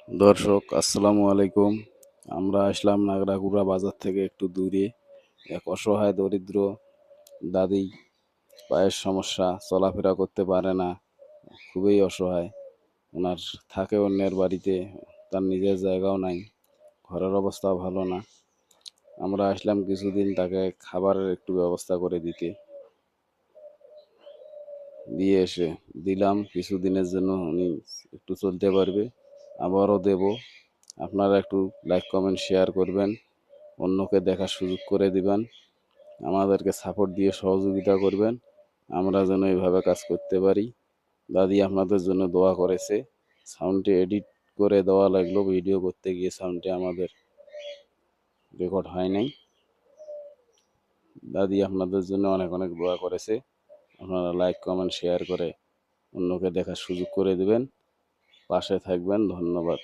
দর্শক আসসালামু আলাইকুম। আমরা আসলাম নাগরাকুড়া বাজার থেকে একটু দূরে। এক অসহায় দরিদ্র দাদি, পায়ের সমস্যা, চলাফেরা করতে পারে না, খুবই অসহায়। ওনার থাকে অন্যের বাড়িতে, তার নিজের জায়গাও নাই, ঘরের অবস্থাও ভালো না। আমরা আসলাম কিছুদিন তাকে খাবারের একটু ব্যবস্থা করে দিয়ে এসে দিলাম কিছুদিনের জন্য, উনি একটু চলতে পারবে। আবারও দেব। আপনারা একটু লাইক কমেন্ট শেয়ার করবেন, অন্যকে দেখার সুযোগ করে দিবেন, আমাদেরকে সাপোর্ট দিয়ে সহযোগিতা করবেন, আমরা যেন এইভাবে কাজ করতে পারি। দাদি আপনাদের জন্য দোয়া করেছে। সাউন্ডটি এডিট করে দেওয়া লাগলো, ভিডিও করতে গিয়ে সাউন্ডটি আমাদের রেকর্ড হয় নাই। দাদি আপনাদের জন্য অনেক অনেক দোয়া করেছে। আপনারা লাইক কমেন্ট শেয়ার করে অন্যকে দেখার সুযোগ করে দিবেন, পাশে থাকবেন। ধন্যবাদ।